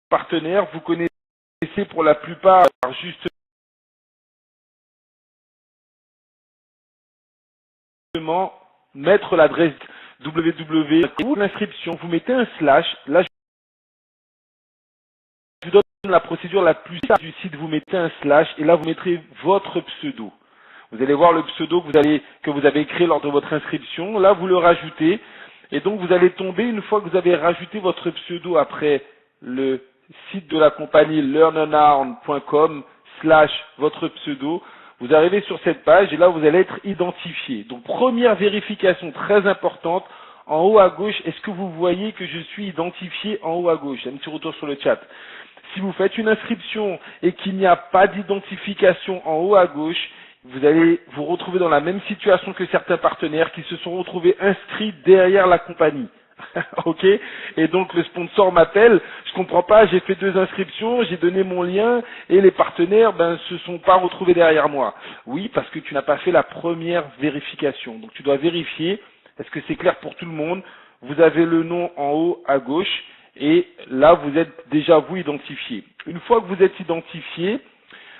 partenaires, vous connaissez pour la plupart justement mettre l'adresse www. Pour l'inscription, vous mettez un slash. Là, je vous donne la procédure la plus simple du site. Vous mettez un slash et là, vous mettrez votre pseudo. Vous allez voir le pseudo que vous avez créé lors de votre inscription. Là, vous le rajoutez. Et donc, vous allez tomber, une fois que vous avez rajouté votre pseudo après le site de la compagnie learnanow.com / votre pseudo, vous arrivez sur cette page et là, vous allez être identifié. Donc, première vérification très importante, en haut à gauche, est-ce que vous voyez que je suis identifié en haut à gauche? Un petit retour sur le chat. Si vous faites une inscription et qu'il n'y a pas d'identification en haut à gauche, vous allez vous retrouver dans la même situation que certains partenaires qui se sont retrouvés inscrits derrière la compagnie. Ok? Et donc le sponsor m'appelle, je comprends pas, j'ai fait 2 inscriptions, j'ai donné mon lien et les partenaires se sont pas retrouvés derrière moi. Oui, parce que tu n'as pas fait la première vérification. Donc tu dois vérifier, est-ce que c'est clair pour tout le monde? Vous avez le nom en haut à gauche et là vous êtes déjà vous identifié. Une fois que vous êtes identifié,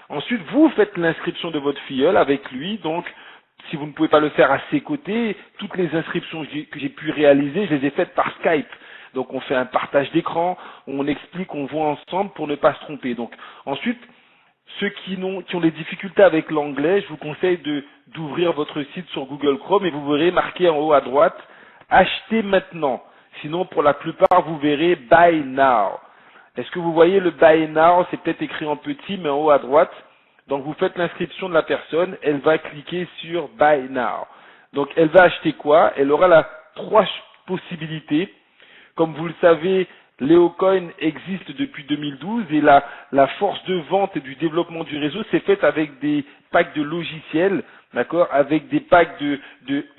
ensuite, vous faites l'inscription de votre filleul avec lui. Donc, si vous ne pouvez pas le faire à ses côtés, toutes les inscriptions que j'ai pu réaliser, je les ai faites par Skype. Donc, on fait un partage d'écran, on explique, on voit ensemble pour ne pas se tromper. Donc, ensuite, ceux qui ont des difficultés avec l'anglais, je vous conseille d'ouvrir votre site sur Google Chrome et vous verrez marqué en haut à droite, achetez maintenant. Sinon, pour la plupart, vous verrez buy now. Est-ce que vous voyez le buy now? C'est peut-être écrit en petit, mais en haut à droite. Donc vous faites l'inscription de la personne, elle va cliquer sur buy now. Donc elle va acheter quoi? Elle aura 3 possibilités. Comme vous le savez, LeoCoin existe depuis 2012 et la force de vente et du développement du réseau s'est faite avec des packs de logiciels, d'accord, avec des packs de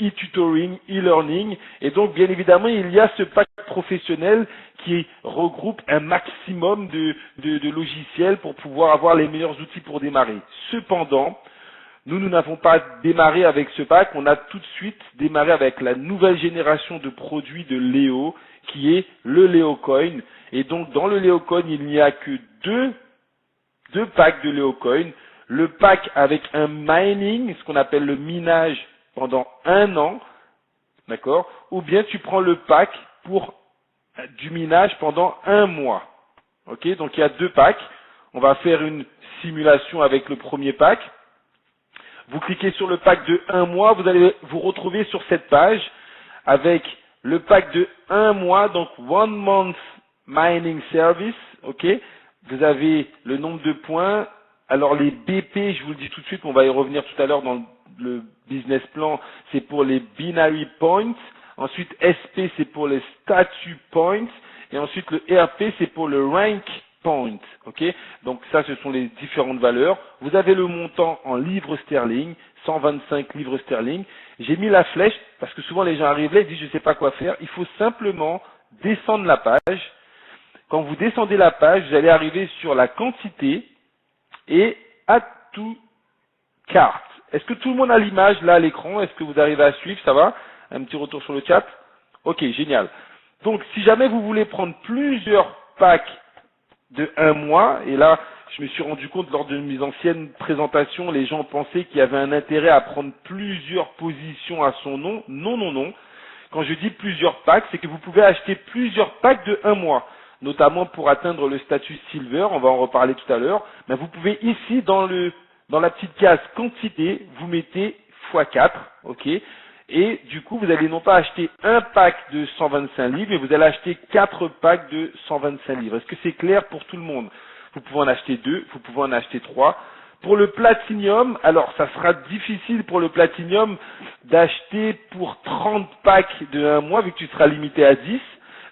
e-tutoring, e-learning. Et donc, bien évidemment, il y a ce pack professionnel qui regroupe un maximum de logiciels pour pouvoir avoir les meilleurs outils pour démarrer. Cependant, nous n'avons pas démarré avec ce pack, on a tout de suite démarré avec la nouvelle génération de produits de Léo, qui est le LeoCoin. Et donc, dans le LeoCoin, il n'y a que deux packs de LeoCoin. Le pack avec un mining, ce qu'on appelle le minage pendant 1 an, d'accord? Ou bien tu prends le pack pour du minage pendant 1 mois. Ok? Donc, il y a 2 packs. On va faire une simulation avec le premier pack. Vous cliquez sur le pack de 1 mois, vous allez vous retrouver sur cette page avec le pack de 1 mois, donc 1 month mining service, ok. Vous avez le nombre de points. Alors les BP, je vous le dis tout de suite, on va y revenir tout à l'heure dans le business plan, c'est pour les binary points. Ensuite SP, c'est pour les statue points. Et ensuite le RP, c'est pour le rank point, ok. Donc ça, ce sont les différentes valeurs. Vous avez le montant en livres sterling, 125 livres sterling. J'ai mis la flèche parce que souvent les gens arrivent là et disent je ne sais pas quoi faire. Il faut simplement descendre la page. Quand vous descendez la page, vous allez arriver sur la quantité et add to cart. Est-ce que tout le monde a l'image là à l'écran? Est-ce que vous arrivez à suivre? Ça va? Un petit retour sur le chat. Ok, génial. Donc si jamais vous voulez prendre plusieurs packs de 1 mois, et là je me suis rendu compte lors de mes anciennes présentations, les gens pensaient qu'il y avait un intérêt à prendre plusieurs positions à son nom. Non, non, non. Quand je dis plusieurs packs, c'est que vous pouvez acheter plusieurs packs de 1 mois, notamment pour atteindre le statut silver, on va en reparler tout à l'heure. Mais vous pouvez ici, dans la petite case quantité, vous mettez x4, ok. Et du coup, vous allez non pas acheter un pack de 125 livres, mais vous allez acheter 4 packs de 125 livres. Est-ce que c'est clair pour tout le monde? Vous pouvez en acheter 2, vous pouvez en acheter 3. Pour le platinium, alors ça sera difficile pour le platinium d'acheter pour 30 packs de 1 mois, vu que tu seras limité à 10.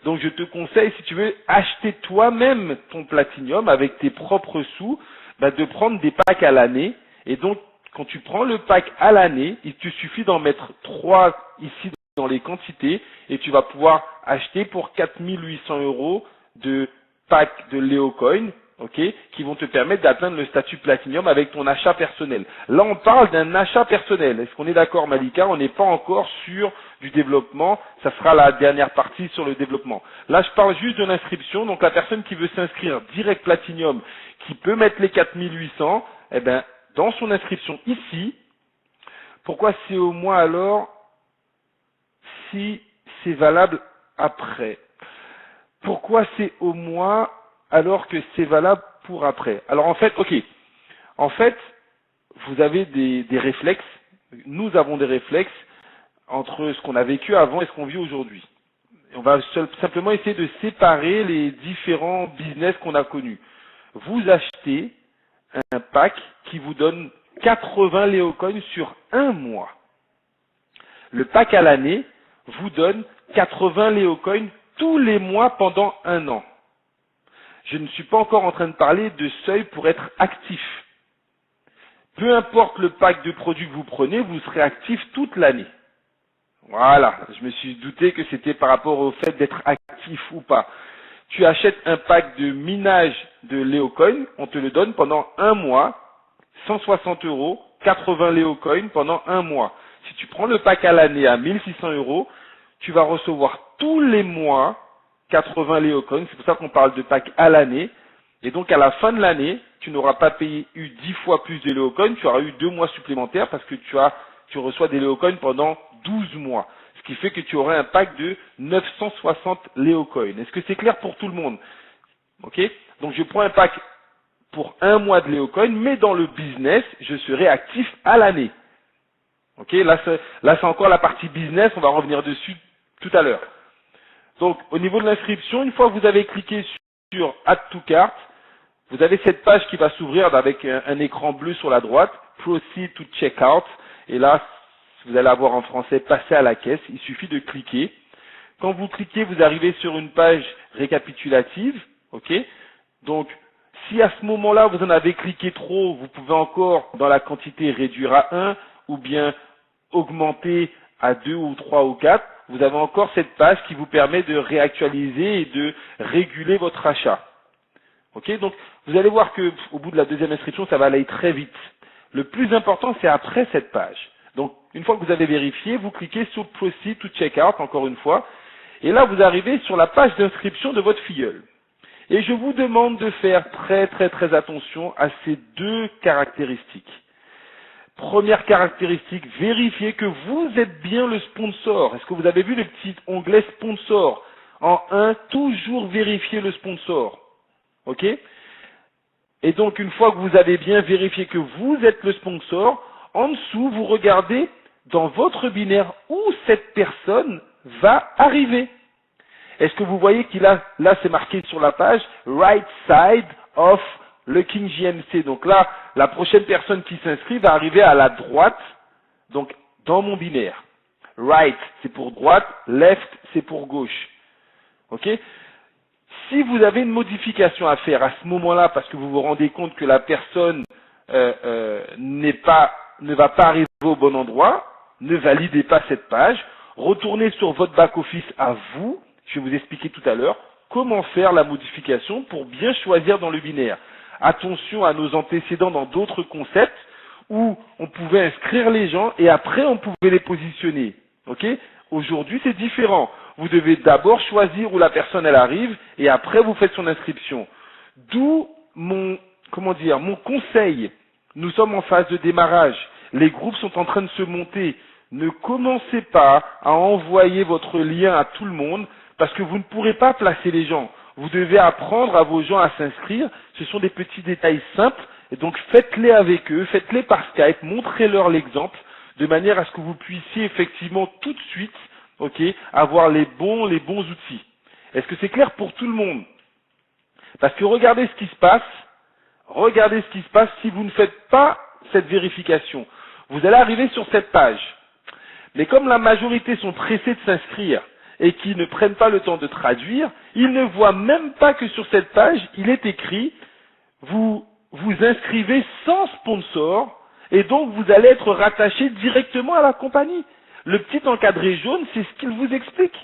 Donc je te conseille, si tu veux acheter toi-même ton platinium avec tes propres sous, de prendre des packs à l'année. Et donc, quand tu prends le pack à l'année, il te suffit d'en mettre 3 ici dans les quantités et tu vas pouvoir acheter pour 4 800 € de pack de LeoCoin ok, qui vont te permettre d'atteindre le statut Platinum avec ton achat personnel. Là, on parle d'un achat personnel. Est-ce qu'on est d'accord, Malika? On n'est pas encore sur du développement. Ça sera la dernière partie sur le développement. Là, je parle juste de l'inscription. Donc, la personne qui veut s'inscrire direct Platinum, qui peut mettre les 4800, eh ben, dans son inscription ici, pourquoi c'est au mois alors si c'est valable après? Pourquoi c'est au mois alors que c'est valable pour après? Alors en fait, ok, en fait, vous avez des réflexes, nous avons des réflexes entre ce qu'on a vécu avant et ce qu'on vit aujourd'hui. On va simplement essayer de séparer les différents business qu'on a connus. Vous achetez un pack qui vous donne 80 Léocoins sur un mois. Le pack à l'année vous donne 80 Léocoins tous les mois pendant un an. Je ne suis pas encore en train de parler de seuil pour être actif. Peu importe le pack de produits que vous prenez, vous serez actif toute l'année. Voilà, je me suis douté que c'était par rapport au fait d'être actif ou pas. Tu achètes un pack de minage de Léocoin, on te le donne pendant un mois, 160 €, 80 Léocoins pendant un mois. Si tu prends le pack à l'année à 1600 €, tu vas recevoir tous les mois 80 Léocoins. C'est pour ça qu'on parle de pack à l'année. Et donc à la fin de l'année, tu n'auras pas eu 10 fois plus de Léocoins, tu auras eu 2 mois supplémentaires parce que tu reçois des Léocoins pendant 12 mois. Ce qui fait que tu auras un pack de 960 Léocoins. Est-ce que c'est clair pour tout le monde? Ok? Donc je prends un pack pour un mois de Léocoin, mais dans le business, je serai actif à l'année. Ok? Là, c'est encore la partie business, on va revenir dessus tout à l'heure. Donc, au niveau de l'inscription, une fois que vous avez cliqué sur Add to Cart, vous avez cette page qui va s'ouvrir avec un écran bleu sur la droite, Proceed to Checkout. Et là, vous allez avoir en français Passer à la caisse. Il suffit de cliquer. Quand vous cliquez, vous arrivez sur une page récapitulative. Ok? Donc, si à ce moment-là, vous en avez cliqué trop, vous pouvez encore, dans la quantité, réduire à 1 ou bien augmenter à 2 ou 3 ou 4. Vous avez encore cette page qui vous permet de réactualiser et de réguler votre achat. Ok, donc vous allez voir que au bout de la deuxième inscription, ça va aller très vite. Le plus important, c'est après cette page. Donc, une fois que vous avez vérifié, vous cliquez sur Proceed to Checkout, encore une fois, et là, vous arrivez sur la page d'inscription de votre filleul. Et je vous demande de faire très très très attention à ces deux caractéristiques. Première caractéristique, vérifiez que vous êtes bien le sponsor. Est-ce que vous avez vu le petit onglet sponsor? En 1, toujours vérifier le sponsor. Ok? Et donc, une fois que vous avez bien vérifié que vous êtes le sponsor, en dessous, vous regardez dans votre binaire où cette personne va arriver. Est-ce que vous voyez qu'il a, là c'est marqué sur la page, right side of le King JMC. Donc là, la prochaine personne qui s'inscrit va arriver à la droite, donc dans mon binaire. Right, c'est pour droite, left, c'est pour gauche. Ok? Si vous avez une modification à faire à ce moment-là, parce que vous vous rendez compte que la personne ne va pas arriver au bon endroit, ne validez pas cette page, retournez sur votre back-office à vous, je vais vous expliquer tout à l'heure, comment faire la modification pour bien choisir dans le binaire. Attention à nos antécédents dans d'autres concepts où on pouvait inscrire les gens et après on pouvait les positionner. Ok? Aujourd'hui c'est différent. Vous devez d'abord choisir où la personne elle arrive et après vous faites son inscription. D'où mon conseil. Nous sommes en phase de démarrage. Les groupes sont en train de se monter. Ne commencez pas à envoyer votre lien à tout le monde parce que vous ne pourrez pas placer les gens. Vous devez apprendre à vos gens à s'inscrire. Ce sont des petits détails simples. Et donc faites-les avec eux, faites-les par Skype, montrez-leur l'exemple de manière à ce que vous puissiez effectivement tout de suite, ok, avoir les bons outils. Est-ce que c'est clair pour tout le monde? Parce que regardez ce qui se passe si vous ne faites pas cette vérification. Vous allez arriver sur cette page. Mais comme la majorité sont pressés de s'inscrire et qui ne prennent pas le temps de traduire, ils ne voient même pas que sur cette page, il est écrit, vous vous inscrivez sans sponsor et donc vous allez être rattaché directement à la compagnie. Le petit encadré jaune, c'est ce qu'il vous explique.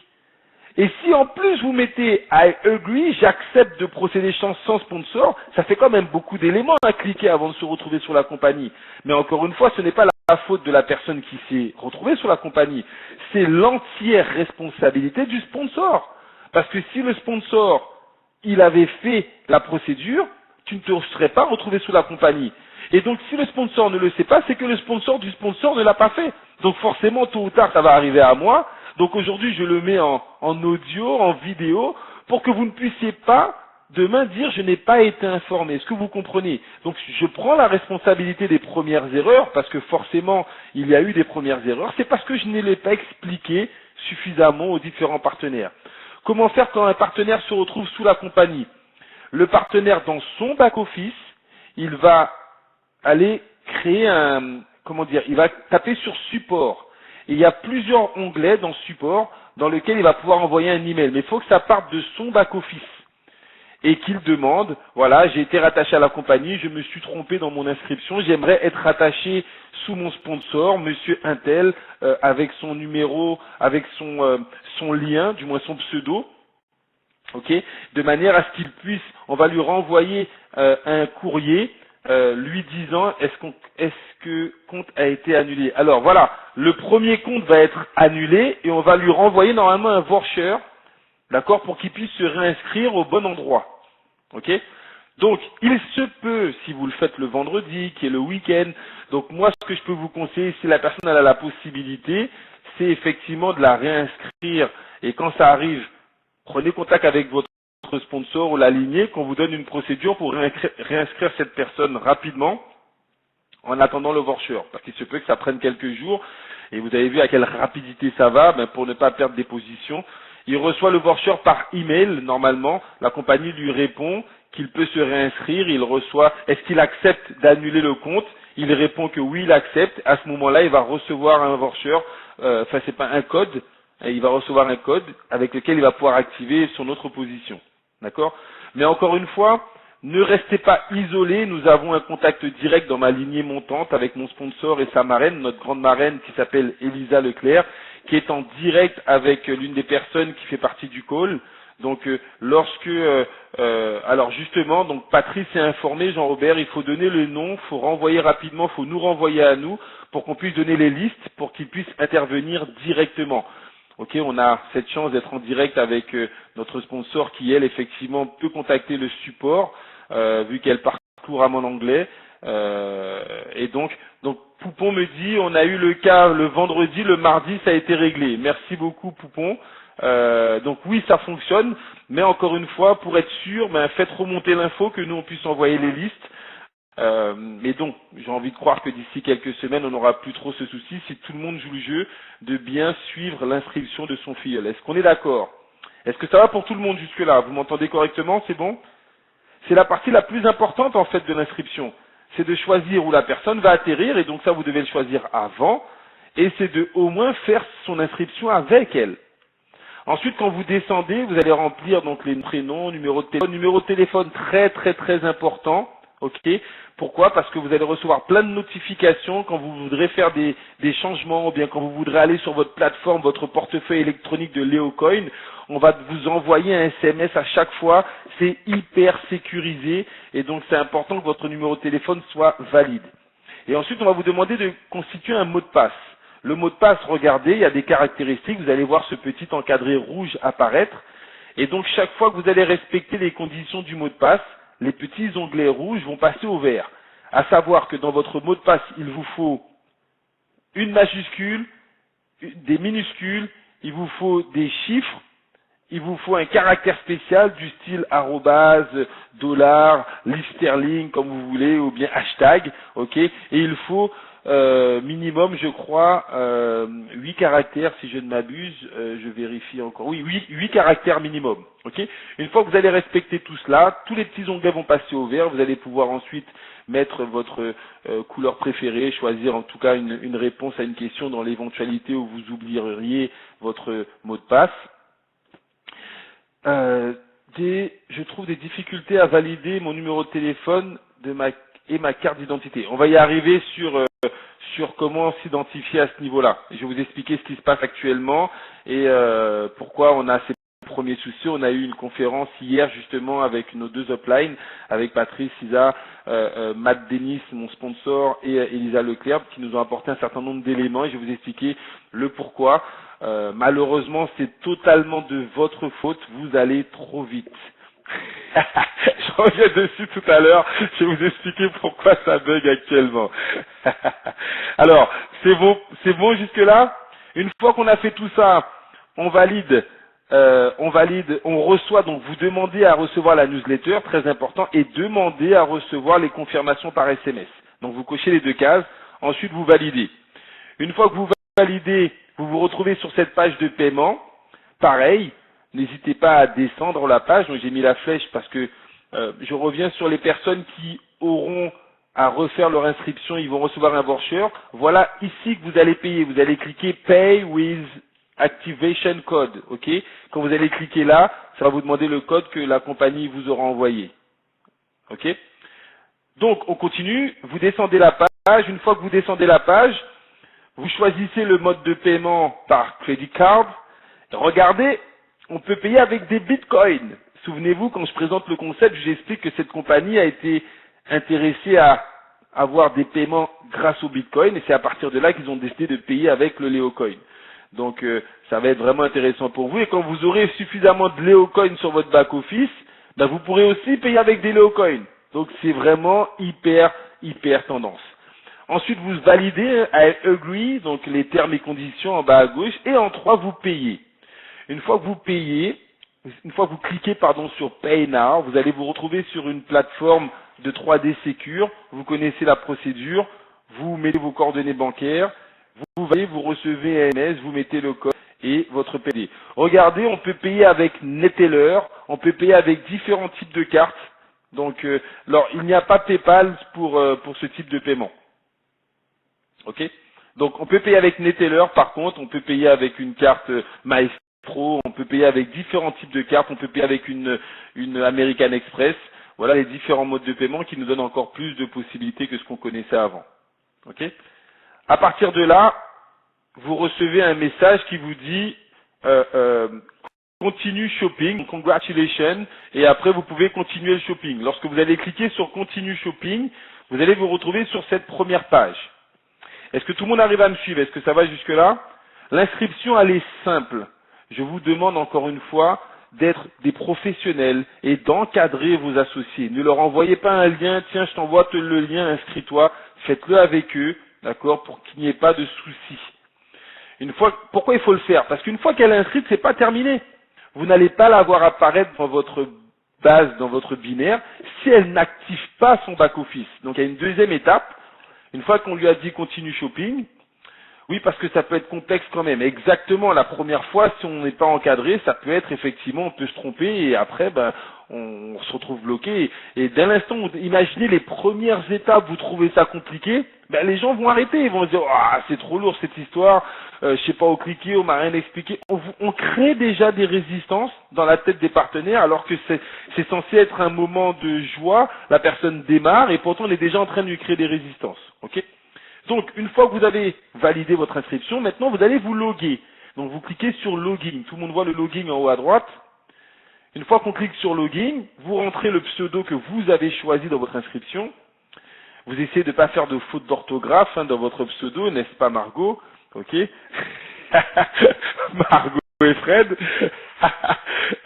Et si en plus vous mettez I agree, j'accepte de procéder sans sponsor, ça fait quand même beaucoup d'éléments à cliquer avant de se retrouver sur la compagnie. Mais encore une fois, ce n'est pas la faute de la personne qui s'est retrouvée sur la compagnie, c'est l'entière responsabilité du sponsor. Parce que si le sponsor, il avait fait la procédure, tu ne te serais pas retrouvé sous la compagnie. Et donc si le sponsor ne le sait pas, c'est que le sponsor du sponsor ne l'a pas fait. Donc forcément, tôt ou tard, ça va arriver à moi. Donc aujourd'hui, je le mets en audio, en vidéo, pour que vous ne puissiez pas demain dire je n'ai pas été informé. Est-ce que vous comprenez? Donc je prends la responsabilité des premières erreurs, parce que forcément, il y a eu des premières erreurs. C'est parce que je ne l'ai pas expliqué suffisamment aux différents partenaires. Comment faire quand un partenaire se retrouve sous la compagnie? Le partenaire, dans son back-office, il va aller créer il va taper sur support. Et il y a plusieurs onglets dans support dans lesquels il va pouvoir envoyer un email. Mais il faut que ça parte de son back-office. Et qu'il demande, voilà, j'ai été rattaché à la compagnie, je me suis trompé dans mon inscription, j'aimerais être rattaché sous mon sponsor, monsieur Intel, avec son numéro, avec son lien, du moins son pseudo, ok, de manière à ce qu'il puisse, on va lui renvoyer un courrier lui disant est-ce que compte a été annulé. Alors voilà, le premier compte va être annulé et on va lui renvoyer normalement un voucher, d'accord, pour qu'il puisse se réinscrire au bon endroit. Ok? Donc, il se peut, si vous le faites le vendredi, qui est le week-end, donc moi, ce que je peux vous conseiller, si la personne elle a la possibilité, c'est effectivement de la réinscrire. Et quand ça arrive, prenez contact avec votre sponsor ou la lignée, qu'on vous donne une procédure pour réinscrire cette personne rapidement, en attendant le voucher. Parce qu'il se peut que ça prenne quelques jours, et vous avez vu à quelle rapidité ça va, pour ne pas perdre des positions. Il reçoit le voucher par email, normalement. La compagnie lui répond qu'il peut se réinscrire. Il reçoit, est-ce qu'il accepte d'annuler le compte? Il répond que oui, il accepte. À ce moment-là, il va recevoir un voucher, c'est pas un code. Il va recevoir un code avec lequel il va pouvoir activer son autre position. D'accord? Mais encore une fois, ne restez pas isolés. Nous avons un contact direct dans ma lignée montante avec mon sponsor et sa marraine, notre grande marraine qui s'appelle Elisa Leclerc, qui est en direct avec l'une des personnes qui fait partie du call. Donc alors justement, donc Patrice est informé, Jean-Robert, il faut donner le nom, il faut renvoyer rapidement, il faut nous renvoyer à nous pour qu'on puisse donner les listes pour qu'ils puissent intervenir directement. Ok, on a cette chance d'être en direct avec notre sponsor qui, elle, effectivement, peut contacter le support, vu qu'elle parle couramment anglais. Et donc, Poupon me dit, on a eu le cas le vendredi, le mardi, ça a été réglé. Merci beaucoup, Poupon. Donc oui, ça fonctionne, mais encore une fois, pour être sûr, faites remonter l'info, que nous, on puisse envoyer les listes. Et donc, j'ai envie de croire que d'ici quelques semaines, on n'aura plus trop ce souci si tout le monde joue le jeu de bien suivre l'inscription de son filleul. Est-ce qu'on est d'accord? Est-ce que ça va pour tout le monde jusque-là? Vous m'entendez correctement? C'est bon? C'est la partie la plus importante en fait de l'inscription. C'est de choisir où la personne va atterrir, et donc ça, vous devez le choisir avant, et c'est de au moins faire son inscription avec elle. Ensuite, quand vous descendez, vous allez remplir donc les prénoms, numéro de téléphone très très très important. Ok. Pourquoi? Parce que vous allez recevoir plein de notifications quand vous voudrez faire des changements, ou bien quand vous voudrez aller sur votre plateforme, votre portefeuille électronique de LeoCoin. On va vous envoyer un SMS à chaque fois. C'est hyper sécurisé, et donc c'est important que votre numéro de téléphone soit valide. Et ensuite, on va vous demander de constituer un mot de passe. Le mot de passe, regardez, il y a des caractéristiques. Vous allez voir ce petit encadré rouge apparaître. Et donc, chaque fois que vous allez respecter les conditions du mot de passe, les petits onglets rouges vont passer au vert. À savoir que dans votre mot de passe, il vous faut une majuscule, des minuscules, il vous faut des chiffres, il vous faut un caractère spécial du style arrobase, dollar, livre sterling, comme vous voulez, ou bien hashtag, ok. Et il faut minimum, je crois, 8 caractères, si je ne m'abuse, je vérifie encore. Oui, 8 caractères minimum, ok. Une fois que vous allez respecter tout cela, tous les petits onglets vont passer au vert. Vous allez pouvoir ensuite mettre votre couleur préférée, choisir en tout cas une réponse à une question dans l'éventualité où vous oublieriez votre mot de passe. Je trouve des difficultés à valider mon numéro de téléphone et ma carte d'identité. On va y arriver sur comment s'identifier à ce niveau-là. Je vais vous expliquer ce qui se passe actuellement et pourquoi on a ces premier souci. On a eu une conférence hier justement avec nos deux uplines, avec Patrice, Isa, Matt Denis, mon sponsor, et Elisa Leclerc, qui nous ont apporté un certain nombre d'éléments et je vais vous expliquer le pourquoi. Malheureusement, c'est totalement de votre faute, vous allez trop vite. Je reviens dessus tout à l'heure, je vais vous expliquer pourquoi ça bug actuellement. Alors, c'est bon jusque là? Une fois qu'on a fait tout ça, on valide, on reçoit, donc vous demandez à recevoir la newsletter, très important, et demandez à recevoir les confirmations par SMS. Donc vous cochez les deux cases, ensuite vous validez. Une fois que vous validez, vous vous retrouvez sur cette page de paiement, pareil, n'hésitez pas à descendre la page, donc j'ai mis la flèche parce que je reviens sur les personnes qui auront à refaire leur inscription, ils vont recevoir un voucher. Voilà ici que vous allez payer, vous allez cliquer Pay with Activation Code, ok? Quand vous allez cliquer là, ça va vous demander le code que la compagnie vous aura envoyé, ok? Donc on continue, vous descendez la page, une fois que vous descendez la page, vous choisissez le mode de paiement par credit card. Regardez, on peut payer avec des bitcoins. Souvenez-vous, quand je présente le concept, j'explique que cette compagnie a été intéressée à avoir des paiements grâce au bitcoin et c'est à partir de là qu'ils ont décidé de payer avec le Leocoin. Donc ça va être vraiment intéressant pour vous et quand vous aurez suffisamment de Leocoin sur votre back-office, ben, vous pourrez aussi payer avec des Leocoin. Donc c'est vraiment hyper tendance. Ensuite, vous validez à agree, donc les termes et conditions en bas à gauche, et en 3, vous payez. Une fois que vous payez, une fois que vous cliquez sur Pay Now, vous allez vous retrouver sur une plateforme de 3D Secure. Vous connaissez la procédure. Vous mettez vos coordonnées bancaires. Vous voyez, vous recevez un MS, vous mettez le code et votre PD. Regardez, on peut payer avec Neteller, on peut payer avec différents types de cartes. Donc, alors, il n'y a pas PayPal pour ce type de paiement. Ok? Donc, on peut payer avec Neteller, par contre, on peut payer avec une carte Maestro, on peut payer avec différents types de cartes, on peut payer avec une American Express. Voilà les différents modes de paiement qui nous donnent encore plus de possibilités que ce qu'on connaissait avant. Ok? À partir de là, vous recevez un message qui vous dit continue shopping, congratulations, et après vous pouvez continuer le shopping. Lorsque vous allez cliquer sur continue shopping, vous allez vous retrouver sur cette première page. Est-ce que tout le monde arrive à me suivre? Est-ce que ça va jusque là? L'inscription, elle est simple. Je vous demande encore une fois d'être des professionnels et d'encadrer vos associés. Ne leur envoyez pas un lien, tiens, je t'envoie le lien, inscris-toi. Faites-le avec eux, d'accord, pour qu'il n'y ait pas de soucis. Pourquoi il faut le faire? Parce qu'une fois qu'elle est inscrite, c'est pas terminé. Vous n'allez pas la voir apparaître dans votre base, dans votre binaire, si elle n'active pas son back-office. Donc il y a une deuxième étape. Une fois qu'on lui a dit continue shopping, oui, parce que ça peut être complexe quand même. Exactement, la première fois, si on n'est pas encadré, ça peut être effectivement, on peut se tromper et après, on se retrouve bloqué. Et dès l'instant où, imaginez les premières étapes, vous trouvez ça compliqué, les gens vont arrêter, ils vont se dire, ah, c'est trop lourd cette histoire, je sais pas où cliquer, on m'a rien expliqué. On crée déjà des résistances dans la tête des partenaires, alors que c'est censé être un moment de joie, la personne démarre et pourtant on est déjà en train de lui créer des résistances. Ok? Donc, une fois que vous avez validé votre inscription, maintenant vous allez vous loguer. Donc, vous cliquez sur Login. Tout le monde voit le Login en haut à droite. Une fois qu'on clique sur Login, vous rentrez le pseudo que vous avez choisi dans votre inscription. Vous essayez de ne pas faire de faute d'orthographe dans votre pseudo, n'est-ce pas Margot? Ok? Margot et Fred.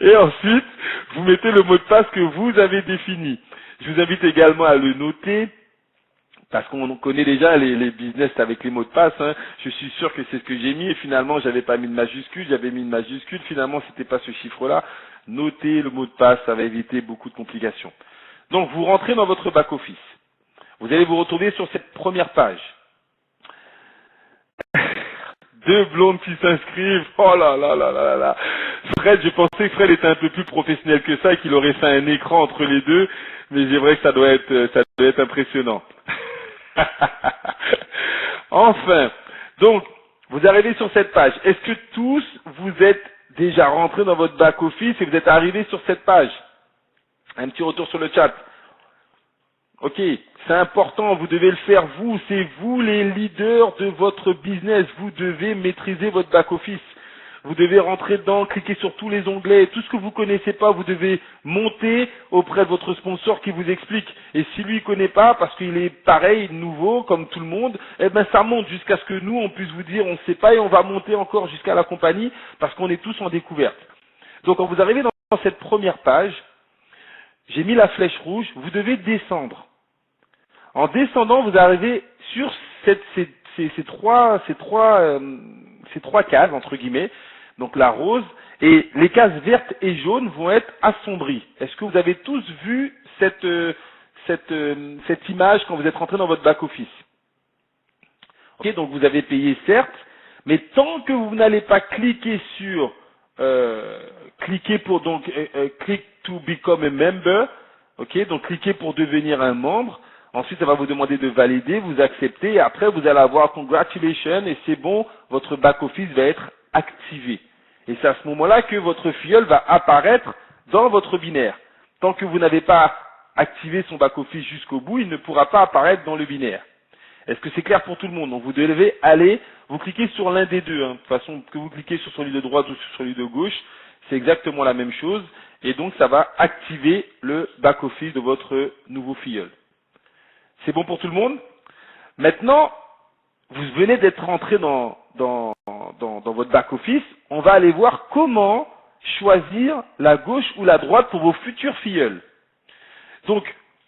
Et ensuite, vous mettez le mot de passe que vous avez défini. Je vous invite également à le noter. Parce qu'on connaît déjà les business avec les mots de passe, hein. Je suis sûr que c'est ce que j'ai mis et finalement j'avais pas mis de majuscule, j'avais mis une majuscule, finalement c'était pas ce chiffre-là. Notez le mot de passe, ça va éviter beaucoup de complications. Donc vous rentrez dans votre back-office. Vous allez vous retrouver sur cette première page. 2 blondes qui s'inscrivent, oh là là là là là. Fred, je pensais que Fred était un peu plus professionnel que ça et qu'il aurait fait un écran entre les deux, mais c'est vrai que ça doit être impressionnant. Enfin, donc, vous arrivez sur cette page. Est-ce que tous, vous êtes déjà rentrés dans votre back-office et vous êtes arrivés sur cette page? Un petit retour sur le chat. Ok, c'est important, vous devez le faire c'est vous les leaders de votre business, vous devez maîtriser votre back-office. Vous devez rentrer dedans, cliquer sur tous les onglets, tout ce que vous connaissez pas, vous devez monter auprès de votre sponsor qui vous explique. Et si lui connaît pas, parce qu'il est pareil, nouveau, comme tout le monde, eh ben ça monte jusqu'à ce que nous, on puisse vous dire, on ne sait pas, et on va monter encore jusqu'à la compagnie, parce qu'on est tous en découverte. Donc quand vous arrivez dans cette première page, j'ai mis la flèche rouge, vous devez descendre. En descendant, vous arrivez sur ces trois cases, entre guillemets, donc la rose, et les cases vertes et jaunes vont être assombries. Est-ce que vous avez tous vu cette image quand vous êtes rentré dans votre back-office? Ok, donc vous avez payé certes, mais tant que vous n'allez pas cliquer sur cliquer pour click to become a member, ok, donc cliquez pour devenir un membre. Ensuite, ça va vous demander de valider, vous acceptez, et après vous allez avoir congratulations et c'est bon, votre back office va être activé. Et c'est à ce moment-là que votre filleul va apparaître dans votre binaire. Tant que vous n'avez pas activé son back office jusqu'au bout, il ne pourra pas apparaître dans le binaire. Est-ce que c'est clair pour tout le monde? Donc vous devez aller, vous cliquez sur l'un des deux, hein. De toute façon que vous cliquez sur celui de droite ou sur celui de gauche, c'est exactement la même chose, et donc ça va activer le back office de votre nouveau filleul. C'est bon pour tout le monde? Maintenant, vous venez d'être rentré dans votre back-office. On va aller voir comment choisir la gauche ou la droite pour vos futurs filleuls. Donc,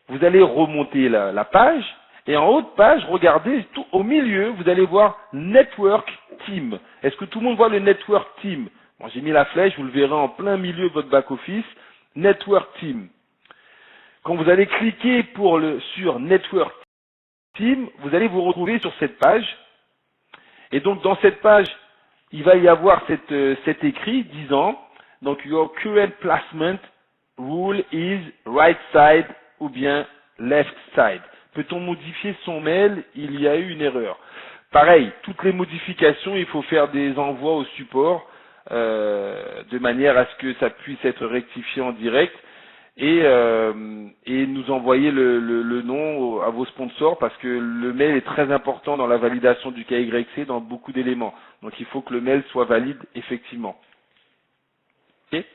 vous allez remonter la page. Et en haut de page, regardez, tout au milieu, vous allez voir Network Team. Est-ce que tout le monde voit le Network Team? Bon, j'ai mis la flèche, vous le verrez en plein milieu de votre back-office. Network Team. Quand vous allez cliquer sur Network Team, vous allez vous retrouver sur cette page. Et donc, dans cette page, il va y avoir cet écrit disant, donc, your current placement rule is right side ou bien left side. Peut-on modifier son mail? Il y a eu une erreur. Pareil, toutes les modifications, il faut faire des envois au support de manière à ce que ça puisse être rectifié en direct. Et nous envoyer le nom à vos sponsors parce que le mail est très important dans la validation du KYC dans beaucoup d'éléments. Donc il faut que le mail soit valide effectivement. Okay.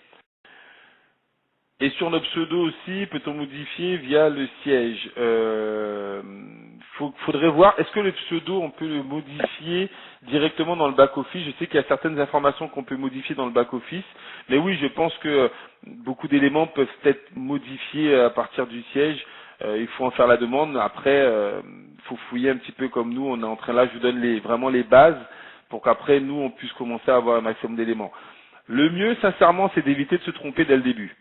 Et sur nos pseudos aussi, peut-on modifier via le siège? Faudrait voir, est-ce que le pseudo, on peut le modifier directement dans le back-office? Je sais qu'il y a certaines informations qu'on peut modifier dans le back-office, mais oui, je pense que beaucoup d'éléments peuvent être modifiés à partir du siège. Il faut en faire la demande. Après, il faut fouiller un petit peu comme nous. On est en train là, je vous donne vraiment les bases pour qu'après, nous, on puisse commencer à avoir un maximum d'éléments. Le mieux, sincèrement, c'est d'éviter de se tromper dès le début.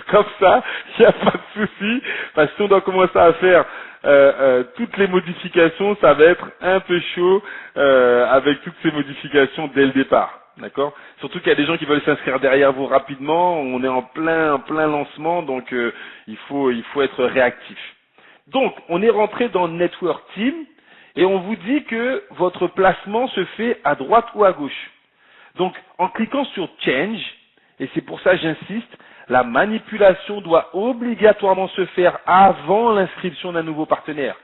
Comme ça, il n'y a pas de souci, parce que si on doit commencer à faire toutes les modifications, ça va être un peu chaud avec toutes ces modifications dès le départ. D'accord? Surtout qu'il y a des gens qui veulent s'inscrire derrière vous rapidement, on est en plein lancement, donc il faut être réactif. Donc, on est rentré dans Network Team et on vous dit que votre placement se fait à droite ou à gauche. Donc, en cliquant sur Change, et c'est pour ça que j'insiste, la manipulation doit obligatoirement se faire avant l'inscription d'un nouveau partenaire.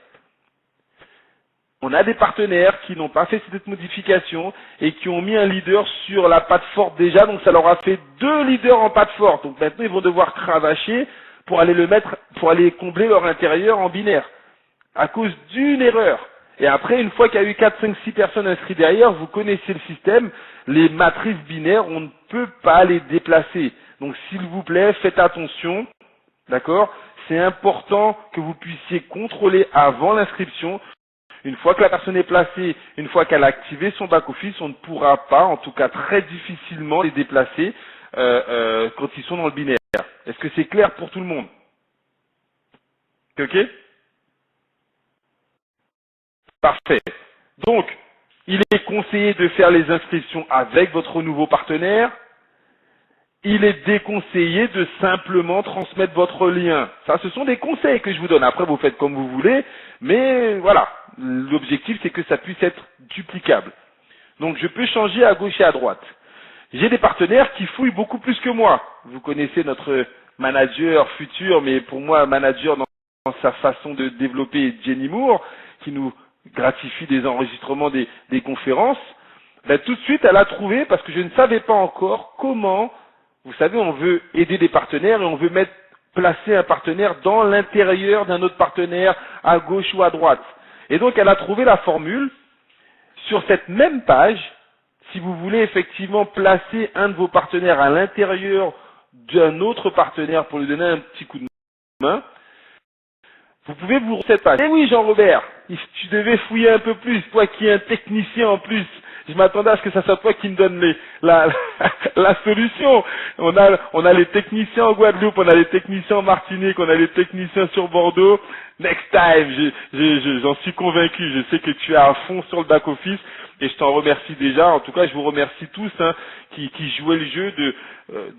On a des partenaires qui n'ont pas fait cette modification et qui ont mis un leader sur la patte forte déjà, donc ça leur a fait 2 leaders en patte forte. Donc maintenant ils vont devoir cravacher pour aller combler leur intérieur en binaire à cause d'une erreur. Et après, une fois qu'il y a eu 4, 5, 6 personnes inscrites derrière, vous connaissez le système, les matrices binaires, on ne peut pas les déplacer. Donc s'il vous plaît, faites attention, d'accord? C'est important que vous puissiez contrôler avant l'inscription. Une fois que la personne est placée, une fois qu'elle a activé son back-office, on ne pourra pas, en tout cas très difficilement, les déplacer quand ils sont dans le binaire. Est-ce que c'est clair pour tout le monde? C'est ok? Parfait. Donc, il est conseillé de faire les inscriptions avec votre nouveau partenaire. Il est déconseillé de simplement transmettre votre lien. Ça, ce sont des conseils que je vous donne. Après, vous faites comme vous voulez, mais voilà. L'objectif, c'est que ça puisse être duplicable. Donc, je peux changer à gauche et à droite. J'ai des partenaires qui fouillent beaucoup plus que moi. Vous connaissez notre manager futur, mais pour moi, manager dans sa façon de développer Jenny Moore, qui nous gratifie des enregistrements des conférences. Ben, tout de suite, elle a trouvé, parce que je ne savais pas encore comment, vous savez, on veut aider des partenaires et on veut placer un partenaire dans l'intérieur d'un autre partenaire, à gauche ou à droite. Et donc, elle a trouvé la formule sur cette même page. Si vous voulez effectivement placer un de vos partenaires à l'intérieur d'un autre partenaire pour lui donner un petit coup de main, vous pouvez vous cette page. Eh oui, Jean-Robert, tu devais fouiller un peu plus, toi qui es un technicien en plus. Je m'attendais à ce que ça soit toi qui me donne la solution. On a les techniciens en Guadeloupe, on a les techniciens en Martinique, on a les techniciens sur Bordeaux. Next time, j'en suis convaincu. Je sais que tu es à fond sur le back office et je t'en remercie déjà. En tout cas, je vous remercie tous qui jouaient le jeu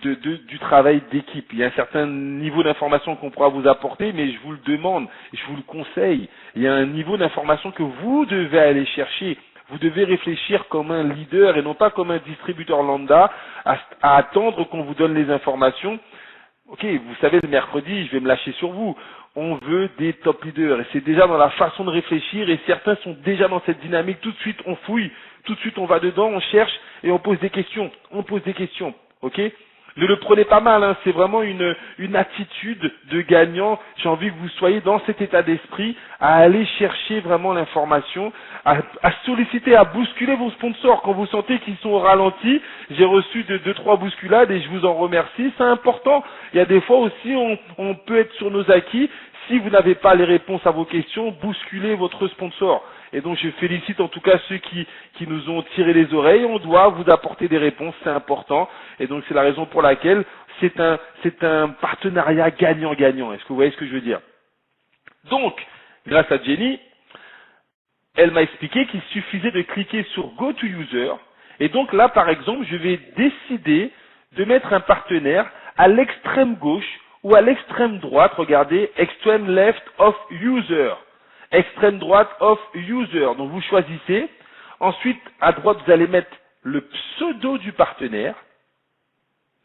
du travail d'équipe. Il y a un certain niveau d'information qu'on pourra vous apporter, mais je vous le demande, je vous le conseille. Il y a un niveau d'information que vous devez aller chercher. Vous devez réfléchir comme un leader et non pas comme un distributeur lambda à attendre qu'on vous donne les informations. Ok, vous savez, le mercredi, je vais me lâcher sur vous. On veut des top leaders et c'est déjà dans la façon de réfléchir et certains sont déjà dans cette dynamique. Tout de suite, on fouille, tout de suite, on va dedans, on cherche et on pose des questions. On pose des questions, ok? Ne le prenez pas mal, hein, c'est vraiment une attitude de gagnant. J'ai envie que vous soyez dans cet état d'esprit, à aller chercher vraiment l'information, à solliciter, à bousculer vos sponsors quand vous sentez qu'ils sont au ralenti. J'ai reçu deux, trois bousculades et je vous en remercie, c'est important. Il y a des fois aussi, on peut être sur nos acquis. Si vous n'avez pas les réponses à vos questions, bousculez votre sponsor. Et donc je félicite en tout cas ceux qui nous ont tiré les oreilles. On doit vous apporter des réponses, c'est important. Et donc c'est la raison pour laquelle c'est un partenariat gagnant-gagnant. Est-ce que vous voyez ce que je veux dire? Donc, grâce à Jenny, elle m'a expliqué qu'il suffisait de cliquer sur Go to User. Et donc là, par exemple, je vais décider de mettre un partenaire à l'extrême gauche ou à l'extrême droite. Regardez, extreme left of user. Extrême droite of user. Donc vous choisissez. Ensuite, à droite, vous allez mettre le pseudo du partenaire.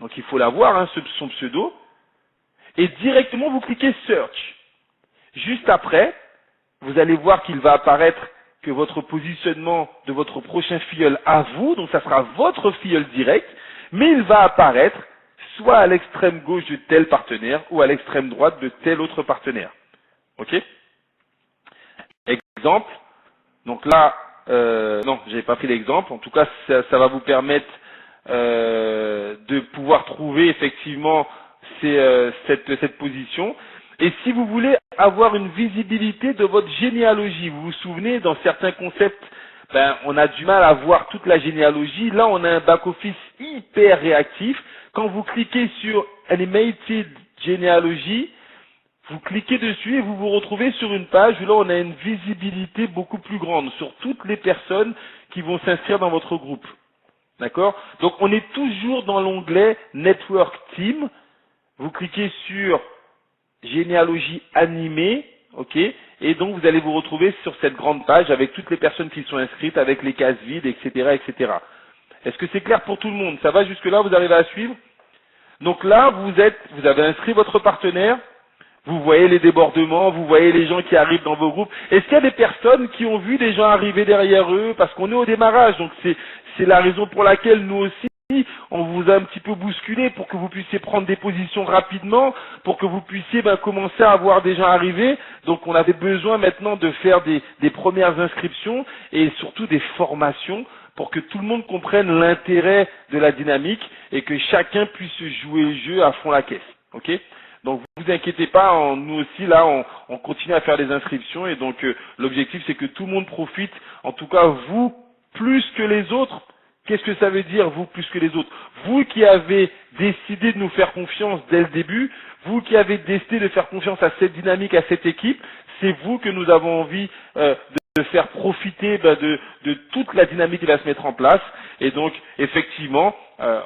Donc il faut l'avoir, hein, son pseudo. Et directement, vous cliquez Search. Juste après, vous allez voir qu'il va apparaître que votre positionnement de votre prochain filleul à vous, donc ça sera votre filleul direct, mais il va apparaître soit à l'extrême gauche de tel partenaire ou à l'extrême droite de tel autre partenaire. Ok? Exemple. Donc là, non, j'avais pas pris l'exemple. En tout cas, ça va vous permettre de pouvoir trouver effectivement cette position. Et si vous voulez avoir une visibilité de votre généalogie, vous vous souvenez, dans certains concepts, on a du mal à voir toute la généalogie. Là, on a un back-office hyper réactif. Quand vous cliquez sur Animated Genealogy, vous cliquez dessus et vous vous retrouvez sur une page où là, on a une visibilité beaucoup plus grande sur toutes les personnes qui vont s'inscrire dans votre groupe. D'accord? Donc, on est toujours dans l'onglet Network Team. Vous cliquez sur généalogie animée, ok, et donc vous allez vous retrouver sur cette grande page avec toutes les personnes qui sont inscrites, avec les cases vides, etc., etc. Est-ce que c'est clair pour tout le monde? Ça va jusque-là? Vous arrivez à suivre? Donc là, vous avez inscrit votre partenaire, vous voyez les débordements, vous voyez les gens qui arrivent dans vos groupes. Est-ce qu'il y a des personnes qui ont vu des gens arriver derrière eux? Parce qu'on est au démarrage, donc c'est la raison pour laquelle nous aussi, on vous a un petit peu bousculé pour que vous puissiez prendre des positions rapidement, pour que vous puissiez commencer à voir des gens arriver. Donc on avait besoin maintenant de faire des premières inscriptions et surtout des formations pour que tout le monde comprenne l'intérêt de la dynamique et que chacun puisse jouer le jeu à fond la caisse. Ok? Donc vous inquiétez pas, nous aussi là on continue à faire des inscriptions et donc l'objectif c'est que tout le monde profite, en tout cas vous plus que les autres. Qu'est-ce que ça veut dire, vous plus que les autres? Vous qui avez décidé de nous faire confiance dès le début, vous qui avez décidé de faire confiance à cette dynamique, à cette équipe, c'est vous que nous avons envie de faire profiter de toute la dynamique qui va se mettre en place. Et donc, effectivement,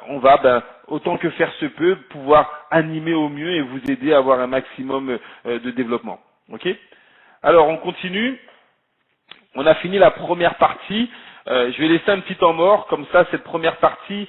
on va, autant que faire se peut, pouvoir animer au mieux et vous aider à avoir un maximum de développement. Ok? Alors, on continue. On a fini la première partie. Je vais laisser un petit temps mort, comme ça cette première partie,